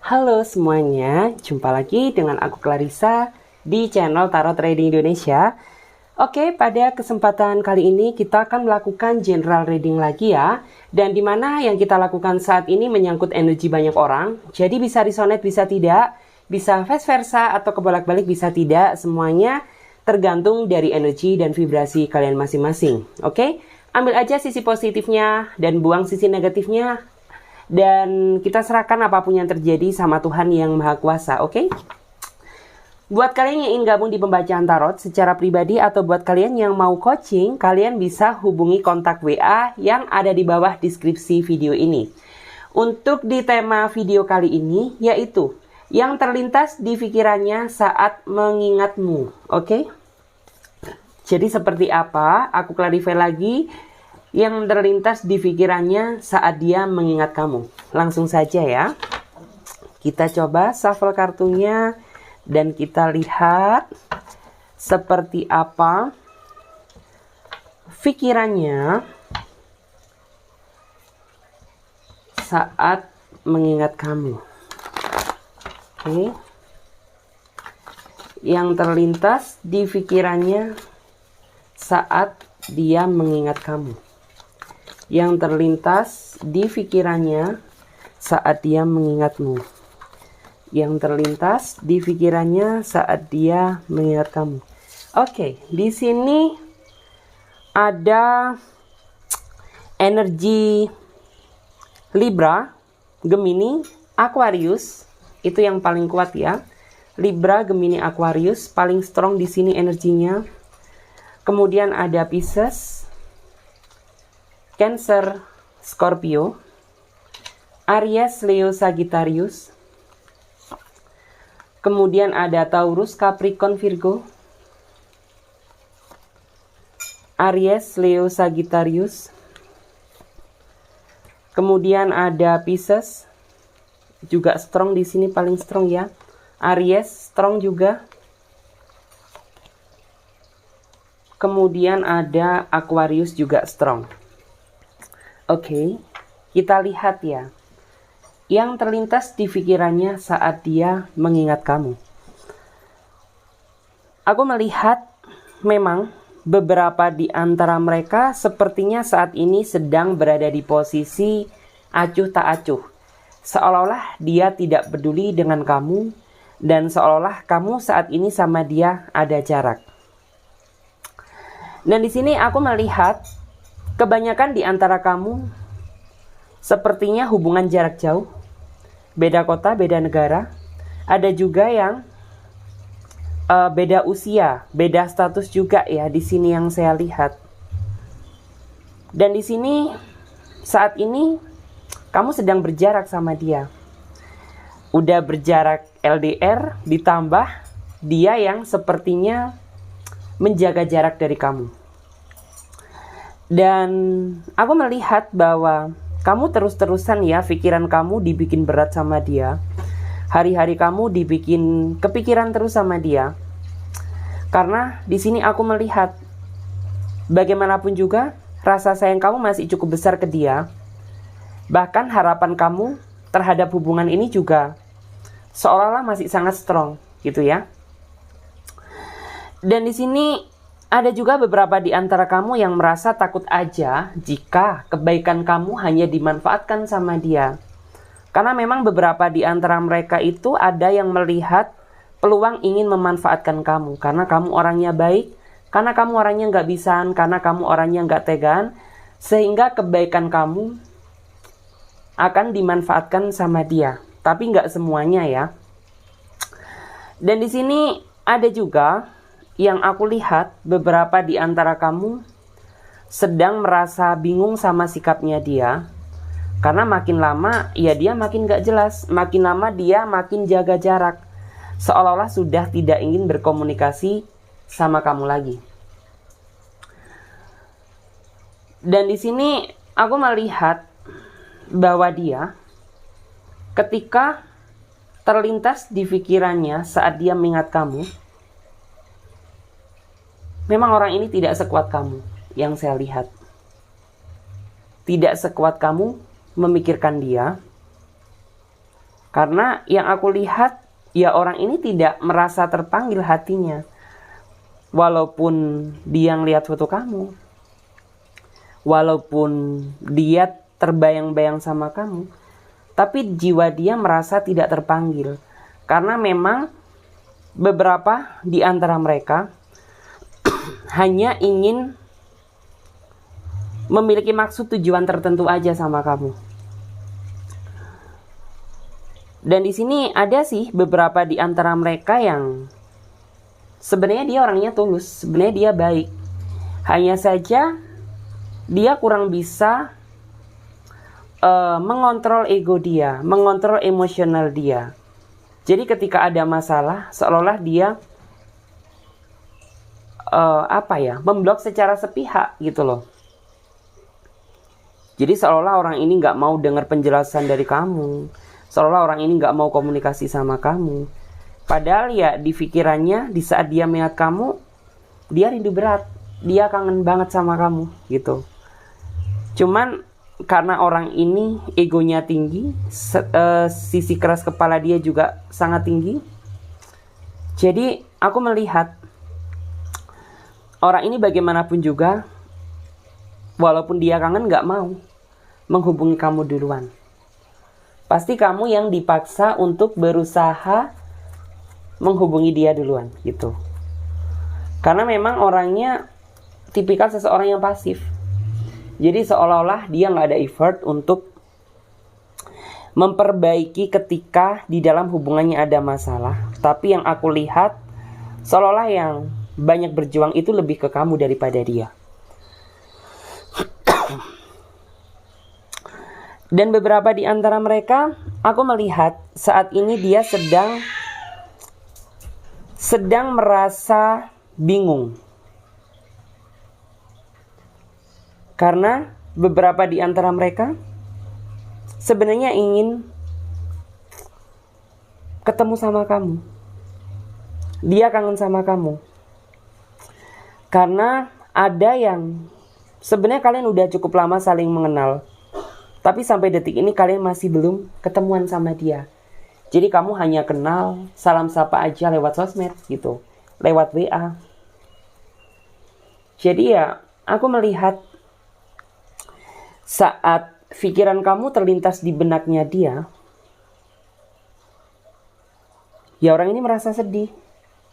Halo semuanya, jumpa lagi dengan aku Clarissa di channel Tarot Trading Indonesia. Oke, pada kesempatan kali ini kita akan melakukan general reading lagi ya. Dan dimana yang kita lakukan saat ini menyangkut energi banyak orang. Jadi bisa resonate, bisa tidak, bisa vice versa atau kebolak-balik bisa tidak. Semuanya tergantung dari energi dan vibrasi kalian masing-masing. Oke, ambil aja sisi positifnya dan buang sisi negatifnya. Dan kita serahkan apapun yang terjadi sama Tuhan yang Maha Kuasa, oke? Buat kalian yang ingin gabung di pembacaan tarot secara pribadi atau buat kalian yang mau coaching, kalian bisa hubungi kontak WA yang ada di bawah deskripsi video ini. Untuk di tema video kali ini, yaitu yang terlintas di pikirannya saat mengingatmu, oke? Jadi seperti apa? Aku clarify lagi. Yang terlintas di pikirannya saat dia mengingat kamu. Langsung saja ya. Kita coba shuffle kartunya dan kita lihat seperti apa pikirannya saat mengingat kamu. Oke. Yang terlintas di pikirannya saat dia mengingat kamu. Yang terlintas di pikirannya saat dia mengingatmu. Yang terlintas di pikirannya saat dia mengingat kamu. Oke, di sini ada energi Libra, Gemini, Aquarius. Itu yang paling kuat ya. Libra, Gemini, Aquarius paling strong di sini energinya. Kemudian ada Pisces, Cancer, Scorpio, Aries, Leo, Sagittarius. Kemudian ada Taurus, Capricorn, Virgo. Aries, Leo, Sagittarius. Kemudian ada Pisces, juga strong di sini paling strong ya. Aries strong juga. Kemudian ada Aquarius juga strong. Oke, kita lihat ya. Yang terlintas di pikirannya saat dia mengingat kamu. Aku melihat memang beberapa di antara mereka sepertinya saat ini sedang berada di posisi acuh tak acuh. Seolah-olah dia tidak peduli dengan kamu dan seolah-olah kamu saat ini sama dia ada jarak. Dan di sini aku melihat kebanyakan di antara kamu sepertinya hubungan jarak jauh, beda kota, beda negara. Ada juga yang beda usia, beda status juga ya di sini yang saya lihat. Dan di sini saat ini kamu sedang berjarak sama dia. Udah berjarak LDR ditambah dia yang sepertinya menjaga jarak dari kamu. Dan aku melihat bahwa kamu terus-terusan ya pikiran kamu dibikin berat sama dia. Hari-hari kamu dibikin kepikiran terus sama dia. Karena di sini aku melihat bagaimanapun juga rasa sayang kamu masih cukup besar ke dia. Bahkan harapan kamu terhadap hubungan ini juga seolah-olah masih sangat strong gitu ya. Dan di sini ada juga beberapa di antara kamu yang merasa takut aja jika kebaikan kamu hanya dimanfaatkan sama dia. Karena memang beberapa di antara mereka itu ada yang melihat peluang ingin memanfaatkan kamu. Karena kamu orangnya baik, karena kamu orangnya nggak bisaan, karena kamu orangnya nggak tegaan. Sehingga kebaikan kamu akan dimanfaatkan sama dia. Tapi nggak semuanya ya. Dan di sini ada juga yang aku lihat beberapa di antara kamu sedang merasa bingung sama sikapnya dia. Karena makin lama ya dia makin gak jelas. Makin lama dia makin jaga jarak. Seolah-olah sudah tidak ingin berkomunikasi sama kamu lagi. Dan di sini aku melihat bahwa dia ketika terlintas di pikirannya saat dia mengingat kamu, memang orang ini tidak sekuat kamu yang saya lihat. Tidak sekuat kamu memikirkan dia. Karena yang aku lihat, ya orang ini tidak merasa terpanggil hatinya. Walaupun dia ngelihat foto kamu, walaupun dia terbayang-bayang sama kamu, tapi jiwa dia merasa tidak terpanggil. Karena memang beberapa di antara mereka hanya ingin memiliki maksud tujuan tertentu aja sama kamu. Dan di sini ada sih beberapa di antara mereka yang sebenarnya dia orangnya tulus, sebenarnya dia baik. Hanya saja dia kurang bisa mengontrol ego dia, mengontrol emosional dia. Jadi ketika ada masalah, seolah-olah dia memblok secara sepihak gitu loh. Jadi seolah-olah orang ini nggak mau dengar penjelasan dari kamu, seolah-olah orang ini nggak mau komunikasi sama kamu. Padahal ya di pikirannya, di saat dia melihat kamu, dia rindu berat, dia kangen banget sama kamu gitu. Cuman karena orang ini egonya tinggi, sisi keras kepala dia juga sangat tinggi. Jadi aku melihat orang ini bagaimanapun juga, walaupun dia kangen gak mau menghubungi kamu duluan. Pasti kamu yang dipaksa untuk berusaha menghubungi dia duluan gitu. Karena memang orangnya tipikal seseorang yang pasif. Jadi seolah-olah dia gak ada effort untuk memperbaiki ketika di dalam hubungannya ada masalah. Tapi yang aku lihat, seolah-olah yang banyak berjuang itu lebih ke kamu daripada dia. Dan beberapa di antara mereka, aku melihat saat ini dia sedang merasa bingung. Karena beberapa di antara mereka sebenarnya ingin ketemu sama kamu. Dia kangen sama kamu. Karena ada yang sebenarnya kalian udah cukup lama saling mengenal, tapi sampai detik ini kalian masih belum ketemuan sama dia. Jadi kamu hanya kenal, salam sapa aja lewat sosmed gitu, lewat WA. Jadi ya, aku melihat saat pikiran kamu terlintas di benaknya dia, ya orang ini merasa sedih.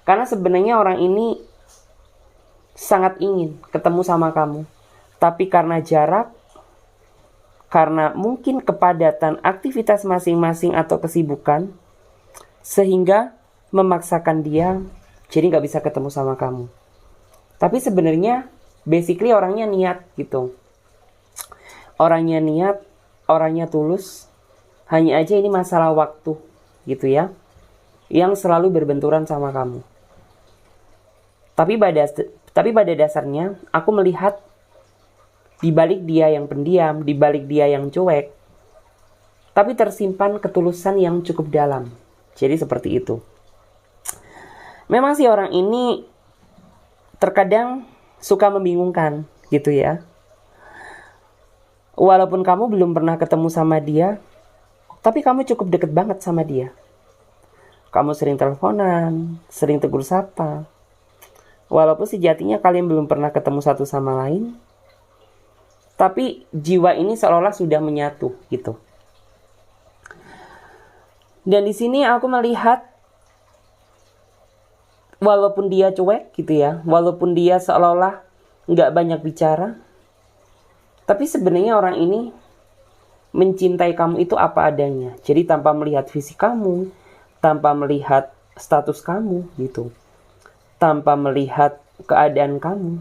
Karena sebenarnya orang ini sangat ingin ketemu sama kamu. Tapi karena jarak, karena mungkin kepadatan aktivitas masing-masing atau kesibukan, sehingga memaksakan dia jadi gak bisa ketemu sama kamu. Tapi sebenarnya basically orangnya niat gitu. Orangnya niat, orangnya tulus. Hanya aja ini masalah waktu gitu ya, yang selalu berbenturan sama kamu. Tapi pada dasarnya aku melihat di balik dia yang pendiam, di balik dia yang cuek, tapi tersimpan ketulusan yang cukup dalam. Jadi seperti itu. Memang sih orang ini terkadang suka membingungkan gitu ya. Walaupun kamu belum pernah ketemu sama dia, tapi kamu cukup deket banget sama dia. Kamu sering teleponan, sering tegur sapa. Walaupun sejatinya kalian belum pernah ketemu satu sama lain, tapi jiwa ini seolah-olah sudah menyatu gitu. Dan di sini aku melihat, walaupun dia cuek gitu ya, walaupun dia seolah-olah nggak banyak bicara, tapi sebenarnya orang ini mencintai kamu itu apa adanya. Jadi tanpa melihat fisik kamu, tanpa melihat status kamu gitu, tanpa melihat keadaan kamu,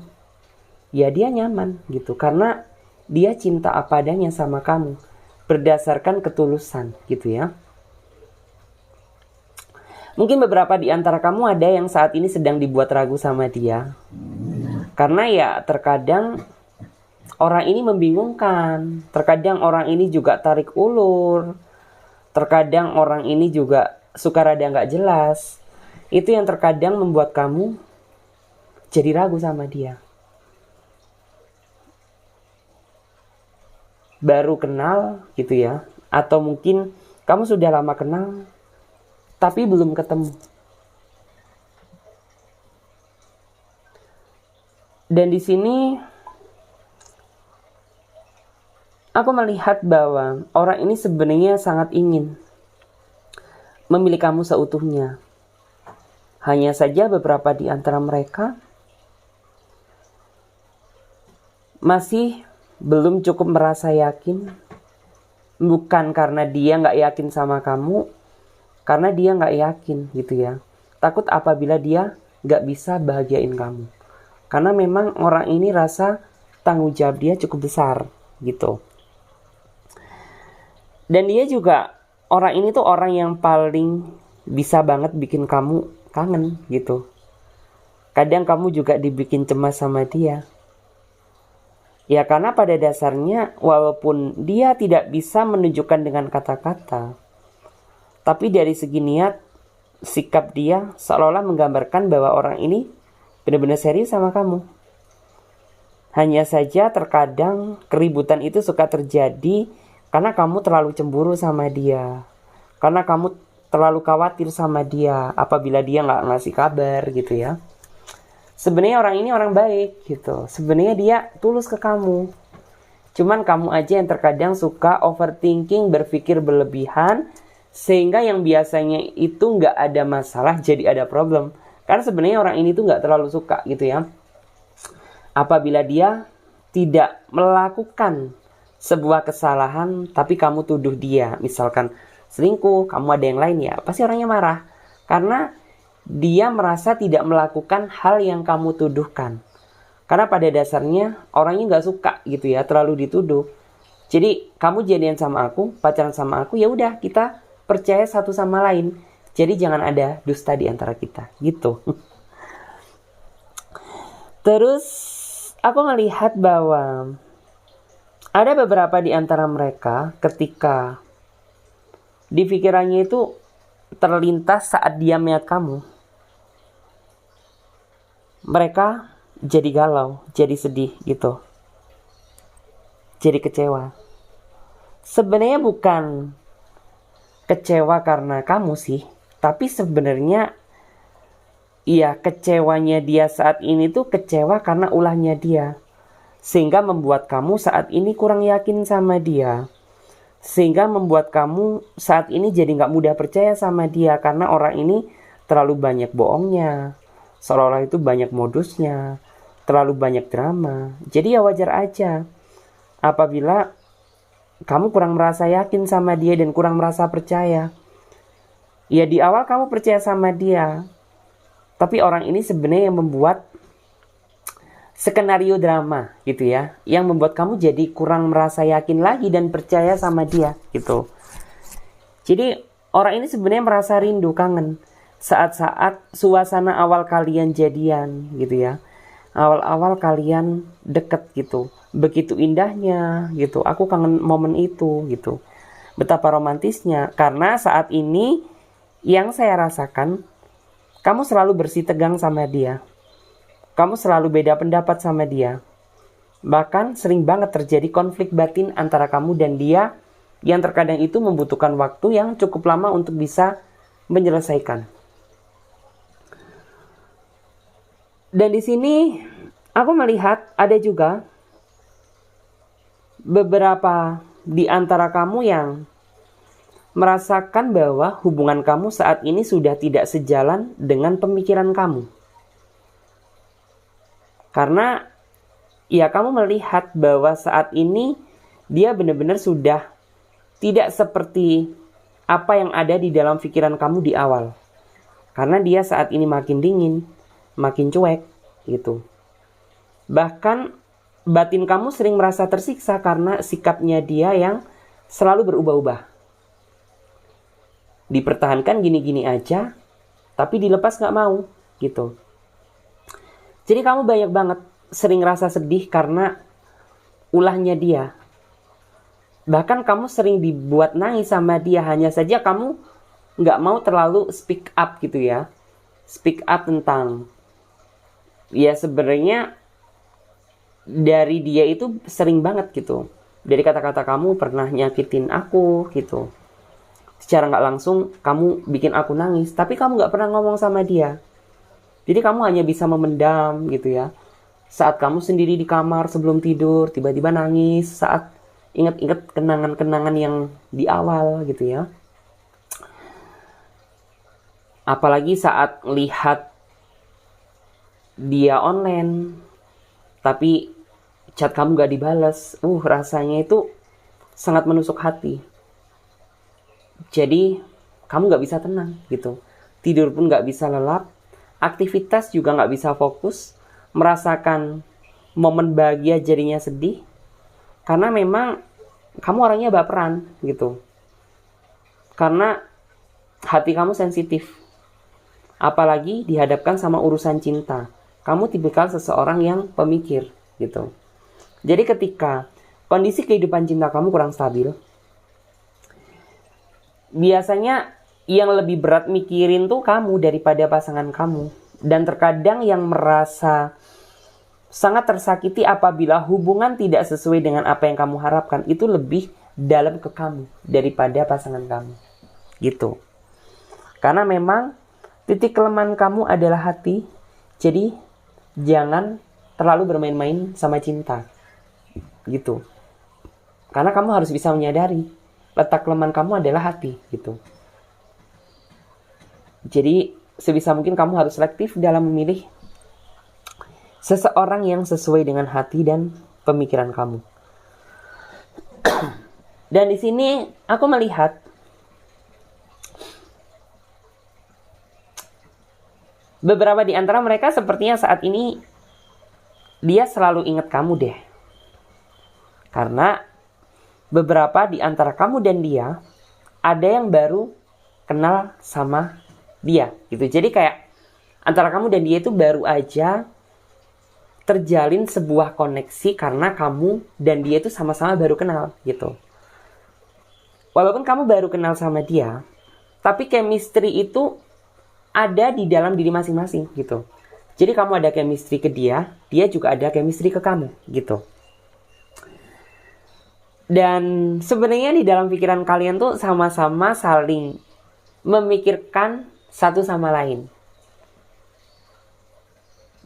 ya dia nyaman gitu. Karena dia cinta apa adanya sama kamu, berdasarkan ketulusan gitu ya. Mungkin beberapa di antara kamu ada yang saat ini sedang dibuat ragu sama dia. Karena ya terkadang orang ini membingungkan. Terkadang orang ini juga tarik ulur. Terkadang orang ini juga suka rada gak jelas. Itu yang terkadang membuat kamu jadi ragu sama dia. Baru kenal gitu ya. Atau mungkin Kamu sudah lama kenal, tapi belum ketemu. Dan di sini aku melihat bahwa orang ini sebenarnya sangat ingin memilih kamu seutuhnya. Hanya saja beberapa di antara mereka masih belum cukup merasa yakin. Bukan karena dia nggak yakin sama kamu, karena dia nggak yakin gitu ya. Takut apabila dia nggak bisa bahagiain kamu. Karena memang orang ini rasa tanggung jawab dia cukup besar gitu. Dan dia juga, orang ini tuh orang yang paling bisa banget bikin kamu kangen gitu. Kadang kamu juga dibikin cemas sama dia. Ya karena pada dasarnya walaupun dia tidak bisa menunjukkan dengan kata-kata, tapi dari segi niat, sikap dia seolah-olah menggambarkan bahwa orang ini benar-benar serius sama kamu. Hanya saja terkadang keributan itu suka terjadi karena kamu terlalu cemburu sama dia. Karena kamu terlalu khawatir sama dia apabila dia nggak ngasih kabar gitu ya. Sebenarnya orang ini orang baik gitu. Sebenarnya dia tulus ke kamu. Cuman kamu aja yang terkadang suka overthinking, berpikir berlebihan, sehingga yang biasanya itu nggak ada masalah jadi ada problem. Karena sebenarnya orang ini tuh nggak terlalu suka gitu ya. Apabila dia tidak melakukan sebuah kesalahan, tapi kamu tuduh dia. Misalkan selingkuh, kamu ada yang lain ya, pasti orangnya marah. Karena dia merasa tidak melakukan hal yang kamu tuduhkan. Karena pada dasarnya orangnya nggak suka gitu ya, terlalu dituduh. Jadi kamu jadian sama aku, pacaran sama aku, ya udah kita percaya satu sama lain. Jadi jangan ada dusta di antara kita gitu. Terus aku ngelihat bahwa ada beberapa di antara mereka ketika di pikirannya itu terlintas saat dia melihat kamu, mereka jadi galau, jadi sedih gitu. Jadi kecewa. Sebenarnya bukan kecewa karena kamu sih, tapi sebenarnya iya kecewanya dia saat ini tuh kecewa karena ulahnya dia. Sehingga membuat kamu saat ini kurang yakin sama dia. Sehingga membuat kamu saat ini jadi gak mudah percaya sama dia. Karena orang ini terlalu banyak bohongnya. Seolah-olah itu banyak modusnya, terlalu banyak drama. Jadi ya wajar aja apabila kamu kurang merasa yakin sama dia dan kurang merasa percaya. Ya di awal kamu percaya sama dia, tapi orang ini sebenarnya yang membuat skenario drama gitu ya, yang membuat kamu jadi kurang merasa yakin lagi dan percaya sama dia gitu. Jadi orang ini sebenarnya merasa rindu, kangen saat-saat suasana awal kalian jadian gitu ya. Awal-awal kalian deket gitu. Begitu indahnya gitu. Aku kangen momen itu gitu. Betapa romantisnya. Karena saat ini yang saya rasakan, kamu selalu bersitegang sama dia. Kamu selalu beda pendapat sama dia. Bahkan sering banget terjadi konflik batin antara kamu dan dia, yang terkadang itu membutuhkan waktu yang cukup lama untuk bisa menyelesaikan. Dan di sini aku melihat ada juga beberapa di antara kamu yang merasakan bahwa hubungan kamu saat ini sudah tidak sejalan dengan pemikiran kamu. Karena ya kamu melihat bahwa saat ini dia benar-benar sudah tidak seperti apa yang ada di dalam pikiran kamu di awal. Karena dia saat ini makin dingin, makin cuek gitu. Bahkan batin kamu sering merasa tersiksa karena sikapnya dia yang selalu berubah-ubah. Dipertahankan gini-gini aja, tapi dilepas gak mau gitu. Jadi kamu banyak banget sering rasa sedih karena ulahnya dia. Bahkan kamu sering dibuat nangis sama dia, hanya saja kamu gak mau terlalu speak up gitu ya. Speak up tentang, ya sebenarnya dari dia itu sering banget gitu. Dari kata-kata kamu pernah nyakitin aku gitu. secara nggak langsung kamu bikin aku nangis, tapi kamu nggak pernah ngomong sama dia. Jadi kamu hanya bisa memendam gitu ya. Saat kamu sendiri di kamar sebelum tidur, tiba-tiba nangis saat ingat-ingat kenangan-kenangan yang di awal gitu ya. Apalagi saat lihat dia online, tapi chat kamu gak dibales. Rasanya itu sangat menusuk hati. Jadi kamu gak bisa tenang gitu. Tidur pun gak bisa lelap. Aktivitas juga gak bisa fokus. Merasakan momen bahagia jadinya sedih. Karena memang kamu orangnya baperan gitu. Karena hati kamu sensitif. Apalagi dihadapkan sama urusan cinta. Kamu tipikal seseorang yang pemikir gitu. Jadi ketika kondisi kehidupan cinta kamu kurang stabil, biasanya yang lebih berat mikirin tuh kamu daripada pasangan kamu. Dan terkadang yang merasa sangat tersakiti apabila hubungan tidak sesuai dengan apa yang kamu harapkan, itu lebih dalam ke kamu daripada pasangan kamu gitu. Karena memang titik kelemahan kamu adalah hati. Jadi jangan terlalu bermain-main sama cinta gitu. Karena kamu harus bisa menyadari letak kelemahan kamu adalah hati gitu. Jadi sebisa mungkin kamu harus selektif dalam memilih seseorang yang sesuai dengan hati dan pemikiran kamu. Dan di sini aku melihat beberapa di antara mereka sepertinya saat ini dia selalu ingat kamu deh. Karena beberapa di antara kamu dan dia ada yang baru kenal sama dia gitu. Jadi kayak antara kamu dan dia itu baru aja terjalin sebuah koneksi karena kamu dan dia itu sama-sama baru kenal gitu. Walaupun kamu baru kenal sama dia, tapi chemistry itu ada di dalam diri masing-masing gitu. Jadi kamu ada chemistry ke dia, dia juga ada chemistry ke kamu gitu. Dan sebenarnya di dalam pikiran kalian tuh sama-sama saling memikirkan satu sama lain.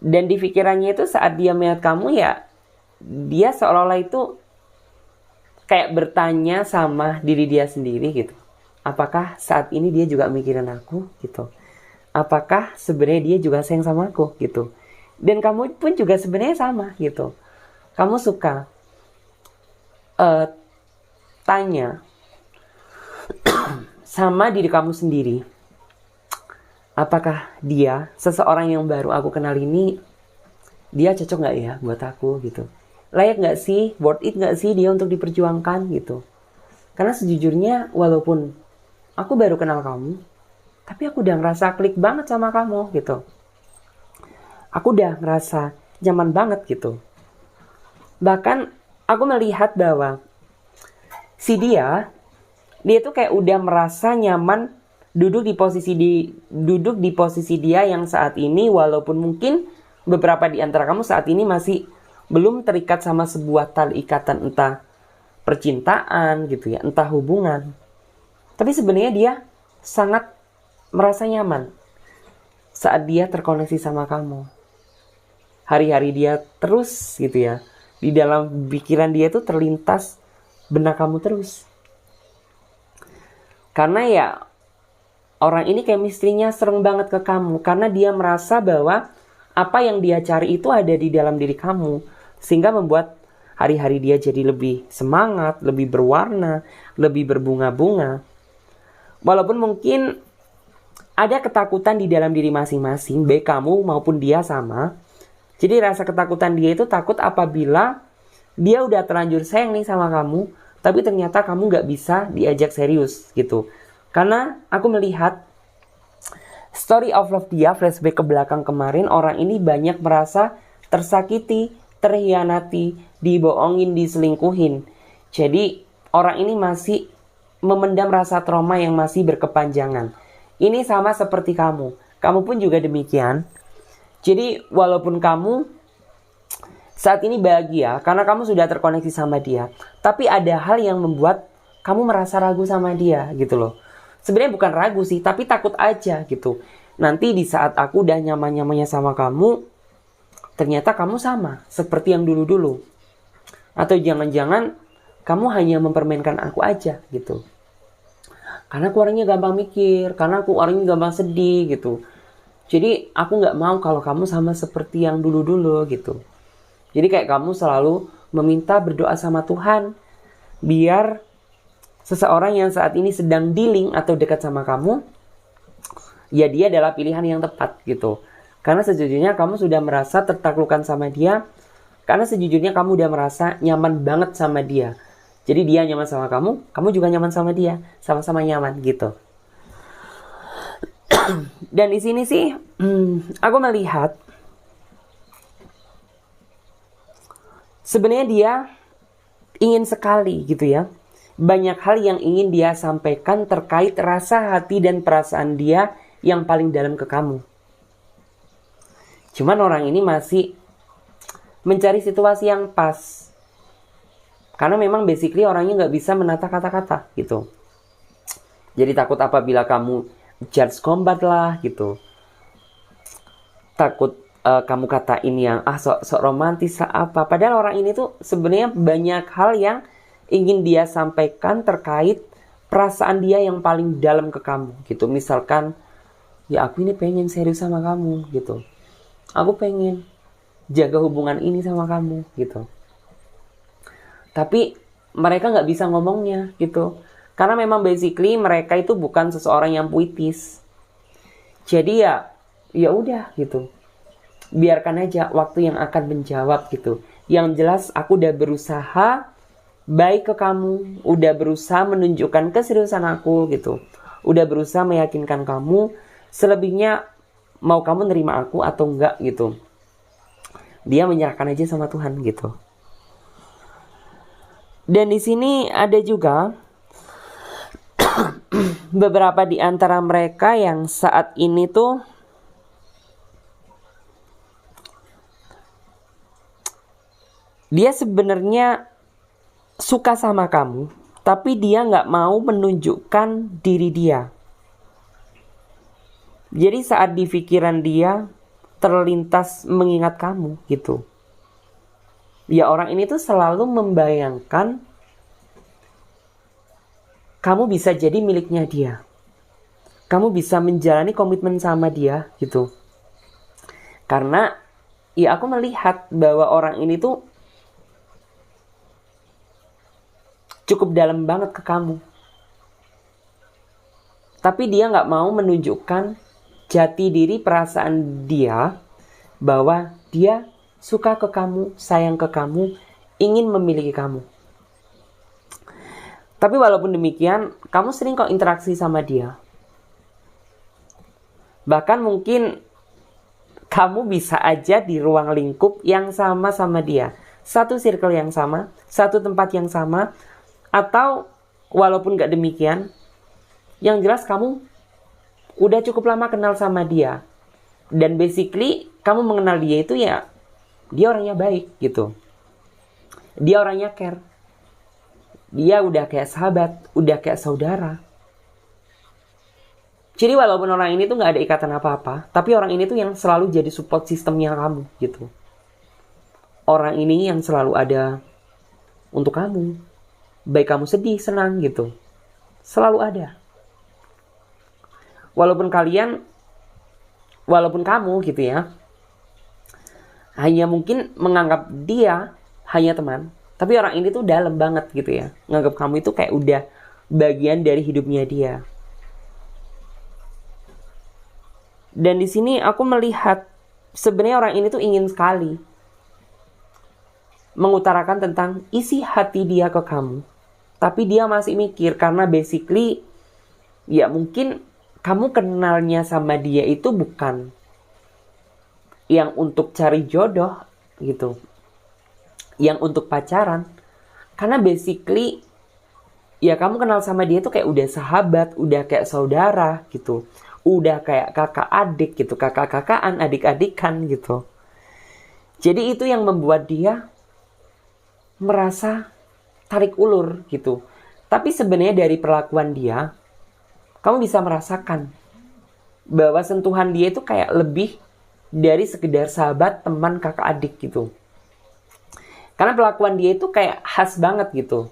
Dan di pikirannya itu saat dia melihat kamu ya, dia seolah-olah itu kayak bertanya sama diri dia sendiri gitu. Apakah saat ini dia juga mikirin aku gitu? Apakah sebenarnya dia juga sayang sama aku gitu? Dan kamu pun juga sebenarnya sama gitu. Kamu suka tanya sama diri kamu sendiri, apakah dia, seseorang yang baru aku kenal ini, dia cocok gak ya buat aku gitu? Layak gak sih, worth it gak sih dia untuk diperjuangkan gitu? Karena sejujurnya walaupun aku baru kenal kamu, tapi aku udah ngerasa klik banget sama kamu gitu. Aku udah ngerasa nyaman banget gitu. Bahkan aku melihat bahwa si dia tuh kayak udah merasa nyaman duduk di posisi dia yang saat ini, walaupun mungkin beberapa di antara kamu saat ini masih belum terikat sama sebuah tali ikatan, entah percintaan gitu ya, entah hubungan. Tapi sebenarnya dia sangat merasa nyaman saat dia terkoneksi sama kamu. Hari-hari dia terus gitu ya, di dalam pikiran dia tuh terlintas benak kamu terus. Karena ya orang ini chemistry-nya serem banget ke kamu. Karena dia merasa bahwa apa yang dia cari itu ada di dalam diri kamu. Sehingga membuat hari-hari dia jadi lebih semangat, lebih berwarna, lebih berbunga-bunga. Walaupun mungkin ada ketakutan di dalam diri masing-masing, baik kamu maupun dia sama. Jadi rasa ketakutan dia itu takut apabila dia udah terlanjur sayang nih sama kamu, tapi ternyata kamu gak bisa diajak serius gitu. Karena aku melihat story of love dia, flashback ke belakang kemarin, orang ini banyak merasa tersakiti, terhianati, dibohongin, diselingkuhin. Jadi orang ini masih memendam rasa trauma yang masih berkepanjangan. Ini sama seperti kamu. Kamu pun juga demikian. Jadi walaupun kamu saat ini bahagia karena kamu sudah terkoneksi sama dia, tapi ada hal yang membuat kamu merasa ragu sama dia gitu loh. Sebenarnya bukan ragu sih, tapi takut aja gitu. Nanti di saat aku udah nyaman-nyamannya sama kamu, ternyata kamu sama seperti yang dulu-dulu. Atau jangan-jangan kamu hanya mempermainkan aku aja gitu. Karena aku orangnya gampang mikir, karena aku orangnya gampang sedih gitu. Jadi aku gak mau kalau kamu sama seperti yang dulu-dulu gitu. Jadi kayak kamu selalu meminta berdoa sama Tuhan, biar seseorang yang saat ini sedang dealing atau dekat sama kamu, ya dia adalah pilihan yang tepat gitu. Karena sejujurnya kamu sudah merasa tertaklukkan sama dia, karena sejujurnya kamu udah merasa nyaman banget sama dia. Jadi dia nyaman sama kamu, kamu juga nyaman sama dia, sama-sama nyaman gitu. Dan di sini sih, aku melihat sebenarnya dia ingin sekali gitu ya. Banyak hal yang ingin dia sampaikan terkait rasa hati dan perasaan dia yang paling dalam ke kamu. Cuman orang ini masih mencari situasi yang pas. Karena memang basically orangnya nggak bisa menata kata-kata gitu. Jadi takut apabila kamu judge combat lah gitu. Takut kamu katain yang sok romantis apa. Padahal orang ini tuh sebenarnya banyak hal yang ingin dia sampaikan terkait perasaan dia yang paling dalam ke kamu gitu. Misalkan, ya aku ini pengen serius sama kamu gitu. Aku pengen jaga hubungan ini sama kamu gitu. Tapi mereka nggak bisa ngomongnya gitu. Karena memang basically mereka itu bukan seseorang yang puitis. Jadi ya udah gitu. Biarkan aja waktu yang akan menjawab gitu. Yang jelas aku udah berusaha baik ke kamu, udah berusaha menunjukkan keseriusan aku gitu. Udah berusaha meyakinkan kamu, selebihnya mau kamu nerima aku atau enggak gitu. Dia menyerahkan aja sama Tuhan gitu. Dan di sini ada juga beberapa di antara mereka yang saat ini tuh dia sebenarnya suka sama kamu, tapi dia nggak mau menunjukkan diri dia. Jadi saat di pikiran dia terlintas mengingat kamu gitu. Ya orang ini tuh selalu membayangkan kamu bisa jadi miliknya dia. Kamu bisa menjalani komitmen sama dia gitu. Karena ya aku melihat bahwa orang ini tuh cukup dalam banget ke kamu. Tapi dia gak mau menunjukkan jati diri perasaan dia bahwa dia suka ke kamu, sayang ke kamu, ingin memiliki kamu. Tapi walaupun demikian, kamu sering kok interaksi sama dia. Bahkan mungkin kamu bisa aja di ruang lingkup yang sama dia. Satu circle yang sama, satu tempat yang sama. Atau walaupun gak demikian, yang jelas kamu udah cukup lama kenal sama dia. Dan basically kamu mengenal dia itu ya, dia orangnya baik gitu. Dia orangnya care. Dia udah kayak sahabat, udah kayak saudara. Jadi walaupun orang ini tuh gak ada ikatan apa-apa, tapi orang ini tuh yang selalu jadi support sistemnya kamu gitu. Orang ini yang selalu ada untuk kamu. Baik kamu sedih, senang gitu. Selalu ada. Walaupun kamu gitu ya, hanya mungkin menganggap dia hanya teman. Tapi orang ini tuh dalam banget gitu ya. Nganggap kamu itu kayak udah bagian dari hidupnya dia. Dan di sini aku melihat sebenarnya orang ini tuh ingin sekali mengutarakan tentang isi hati dia ke kamu. Tapi dia masih mikir karena basically ya mungkin kamu kenalnya sama dia itu bukan yang untuk cari jodoh gitu. Yang untuk pacaran. Karena basically ya kamu kenal sama dia tuh kayak udah sahabat, udah kayak saudara gitu. Udah kayak kakak adik gitu, kakak-kakaan, adik-adikan gitu. Jadi itu yang membuat dia merasa tarik ulur gitu. Tapi sebenarnya dari perlakuan dia, kamu bisa merasakan bahwa sentuhan dia itu kayak lebih dari sekedar sahabat, teman, kakak, adik gitu. Karena perlakuan dia itu kayak khas banget gitu.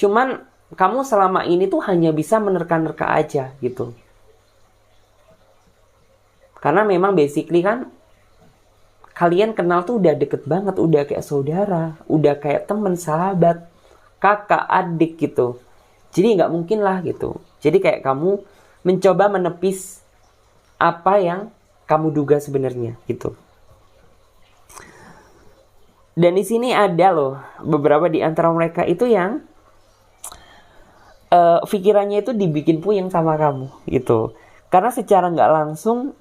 Cuman kamu selama ini tuh hanya bisa menerka-nerka aja gitu. Karena memang basically kan kalian kenal tuh udah deket banget, udah kayak saudara, udah kayak teman, sahabat, kakak, adik gitu. Jadi nggak mungkin lah gitu. Jadi kayak kamu mencoba menepis apa yang kamu duga sebenarnya gitu. Dan di sini ada loh beberapa di antara mereka itu yang pikirannya itu dibikin puyeng sama kamu gitu. Karena secara nggak langsung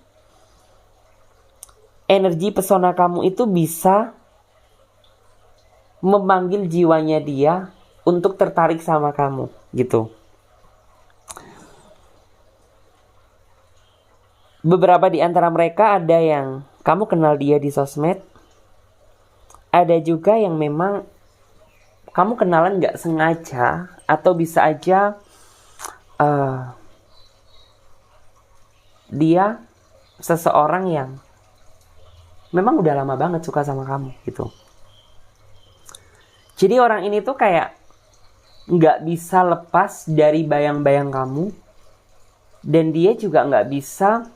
energi pesona kamu itu bisa memanggil jiwanya dia untuk tertarik sama kamu gitu. Beberapa di antara mereka ada yang kamu kenal dia di sosmed, ada juga yang memang kamu kenalan gak sengaja, atau bisa aja dia seseorang yang memang udah lama banget suka sama kamu gitu. Jadi orang ini tuh kayak gak bisa lepas dari bayang-bayang kamu, dan dia juga gak bisa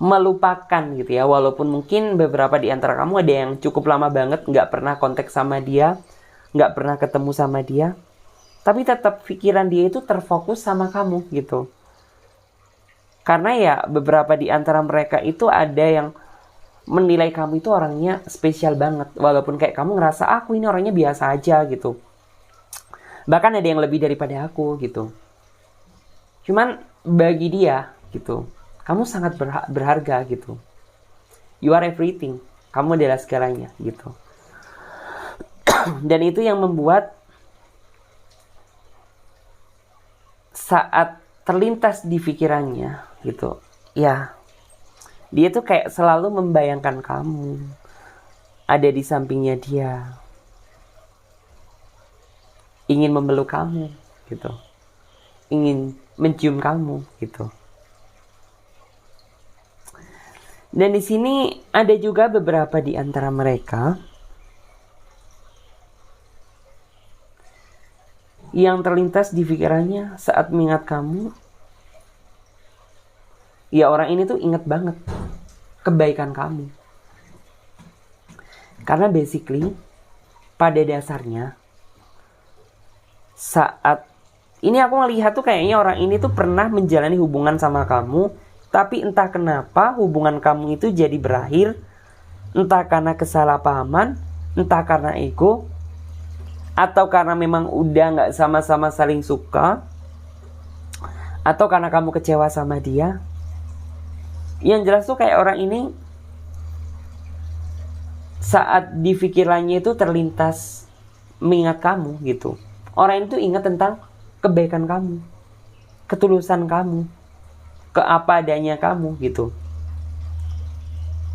melupakan gitu ya. Walaupun mungkin beberapa di antara kamu ada yang cukup lama banget nggak pernah kontak sama dia, nggak pernah ketemu sama dia, tapi tetap pikiran dia itu terfokus sama kamu gitu. Karena ya beberapa di antara mereka itu ada yang menilai kamu itu orangnya spesial banget, walaupun kayak kamu ngerasa aku ini orangnya biasa aja gitu. Bahkan ada yang lebih daripada aku gitu. Cuman bagi dia gitu, kamu sangat berharga gitu. You are everything. Kamu adalah segalanya gitu. Dan itu yang membuat saat terlintas di pikirannya gitu, ya dia tuh kayak selalu membayangkan kamu ada di sampingnya dia, ingin memeluk kamu gitu, ingin mencium kamu gitu. Dan di sini ada juga beberapa di antara mereka yang terlintas di pikirannya saat mengingat kamu. Ya orang ini tuh ingat banget kebaikan kamu. Karena basically pada dasarnya saat ini aku ngelihat tuh kayaknya orang ini tuh pernah menjalani hubungan sama kamu, tapi entah kenapa hubungan kamu itu jadi berakhir, entah karena kesalahpahaman, entah karena ego, atau karena memang udah gak sama-sama saling suka, atau karena kamu kecewa sama dia. Yang jelas tuh kayak orang ini saat di pikirannya itu terlintas mengingat kamu gitu. Orang itu ingat tentang kebaikan kamu, ketulusan kamu, ke apa adanya kamu gitu.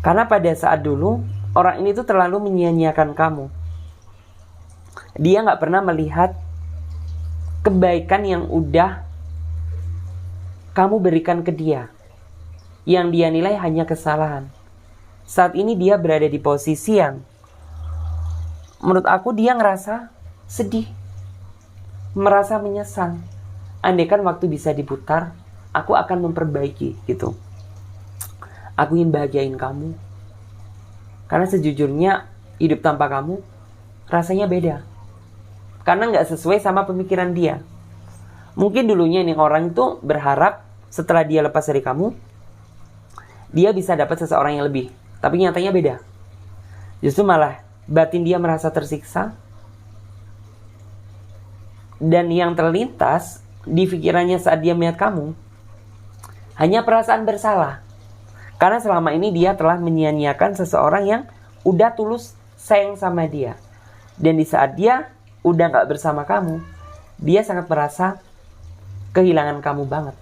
Karena pada saat dulu orang ini tuh terlalu menyia-nyiakan kamu. Dia gak pernah melihat kebaikan yang udah kamu berikan ke dia, yang dia nilai hanya kesalahan. Saat ini dia berada di posisi yang menurut aku dia ngerasa sedih, merasa menyesal. Andaikan waktu bisa diputar, aku akan memperbaiki gitu. Aku ingin bahagiain kamu. Karena sejujurnya hidup tanpa kamu rasanya beda. Karena gak sesuai sama pemikiran dia. Mungkin dulunya nih orang itu berharap setelah dia lepas dari kamu, dia bisa dapat seseorang yang lebih. Tapi nyatanya beda. Justru malah batin dia merasa tersiksa. Dan yang terlintas di pikirannya saat dia melihat kamu hanya perasaan bersalah. Karena selama ini dia telah menyia-nyiakan seseorang yang udah tulus sayang sama dia. Dan di saat dia udah gak bersama kamu, dia sangat merasa kehilangan kamu banget.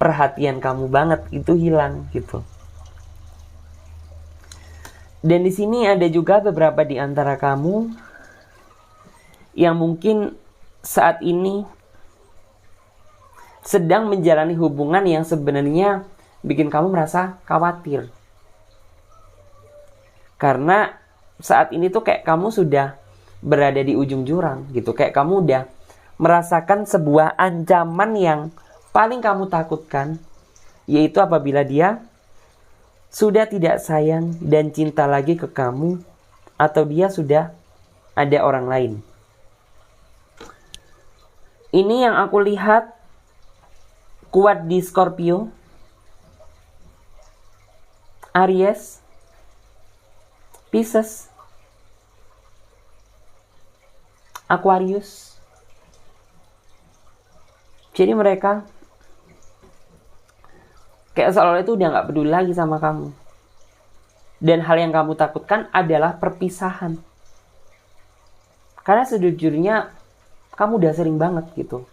Perhatian kamu banget itu hilang gitu. Dan di sini ada juga beberapa di antara kamu yang mungkin saat ini sedang menjalani hubungan yang sebenarnya bikin kamu merasa khawatir. Karena saat ini tuh kayak kamu sudah berada di ujung jurang gitu. Kayak kamu udah merasakan sebuah ancaman yang paling kamu takutkan, yaitu apabila dia sudah tidak sayang dan cinta lagi ke kamu, atau dia sudah ada orang lain. Ini yang aku lihat kuat di Scorpio, Aries, Pisces, Aquarius. Jadi mereka kayak seolah itu udah gak peduli lagi sama kamu. Dan hal yang kamu takutkan adalah perpisahan. Karena sejujurnya kamu udah sering banget gitu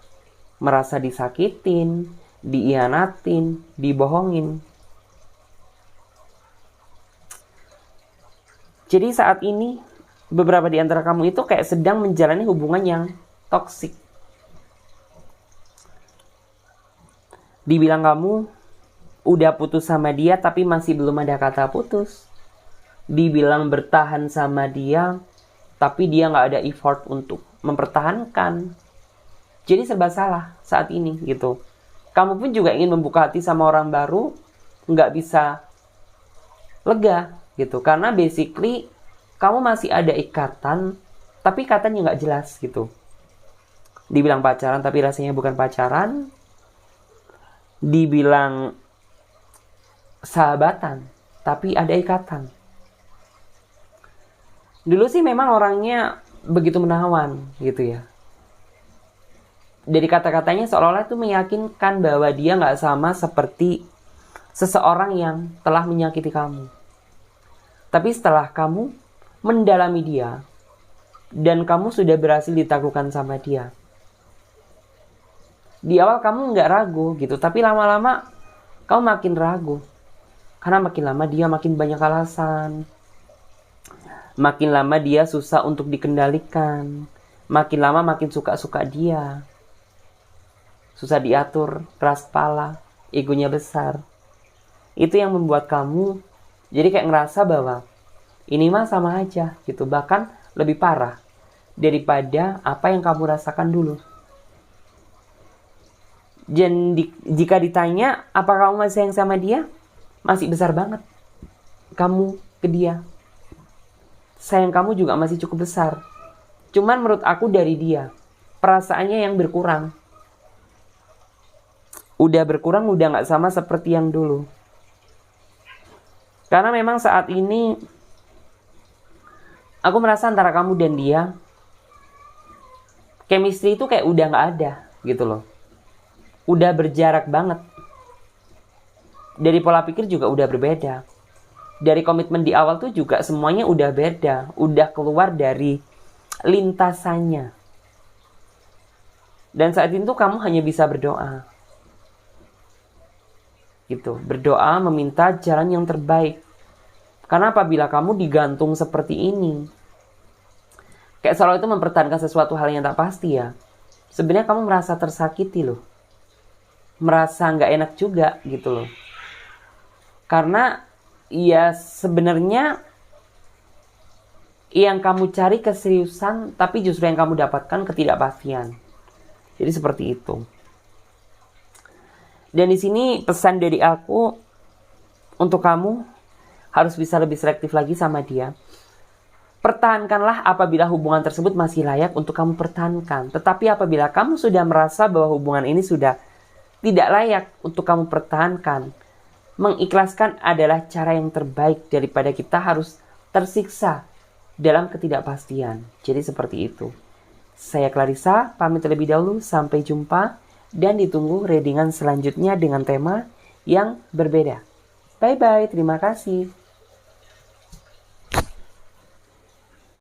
merasa disakitin, diianatin, dibohongin. Jadi saat ini beberapa di antara kamu itu kayak sedang menjalani hubungan yang toksik. Dibilang kamu udah putus sama dia tapi masih belum ada kata putus. Dibilang bertahan sama dia tapi dia gak ada effort untuk mempertahankan. Jadi serba salah saat ini gitu. Kamu pun juga ingin membuka hati sama orang baru, gak bisa lega gitu. Karena basically kamu masih ada ikatan, tapi ikatannya gak jelas gitu. Dibilang pacaran tapi rasanya bukan pacaran. Dibilang sahabatan, tapi ada ikatan. Dulu sih memang orangnya begitu menawan gitu ya. Dari kata-katanya seolah-olah itu meyakinkan bahwa dia gak sama seperti seseorang yang telah menyakiti kamu. Tapi setelah kamu mendalami dia, dan kamu sudah berhasil ditaklukkan sama dia, di awal kamu gak ragu gitu, tapi lama-lama kamu makin ragu. Karena makin lama dia makin banyak alasan. Makin lama dia susah untuk dikendalikan. Makin lama makin suka-suka dia. Susah diatur, keras kepala, egonya besar. Itu yang membuat kamu jadi kayak ngerasa bahwa ini mah sama aja gitu. Bahkan lebih parah daripada apa yang kamu rasakan dulu. Dan jika ditanya apa kamu masih sayang sama dia, masih besar banget kamu ke dia. Sayang kamu juga masih cukup besar. Cuman menurut aku dari dia, perasaannya yang berkurang. Udah berkurang, udah gak sama seperti yang dulu. Karena memang saat ini aku merasa antara kamu dan dia, chemistry itu kayak udah gak ada gitu loh. Udah berjarak banget. Dari pola pikir juga udah berbeda. Dari komitmen di awal tuh juga semuanya udah beda. Udah keluar dari lintasannya. Dan saat itu kamu hanya bisa berdoa. Gitu. Berdoa meminta jalan yang terbaik. Karena apabila kamu digantung seperti ini, kayak seolah itu mempertahankan sesuatu hal yang tak pasti ya. Sebenarnya kamu merasa tersakiti loh. Merasa gak enak juga gitu loh. Karena ya sebenarnya yang kamu cari keseriusan, tapi justru yang kamu dapatkan ketidakpastian. Jadi seperti itu. Dan di sini pesan dari aku untuk kamu harus bisa lebih selektif lagi sama dia. Pertahankanlah apabila hubungan tersebut masih layak untuk kamu pertahankan. Tetapi apabila kamu sudah merasa bahwa hubungan ini sudah tidak layak untuk kamu pertahankan, mengikhlaskan adalah cara yang terbaik daripada kita harus tersiksa dalam ketidakpastian. Jadi seperti itu. Saya Clarissa, pamit terlebih dahulu. Sampai jumpa dan ditunggu readingan selanjutnya dengan tema yang berbeda. Bye-bye, terima kasih.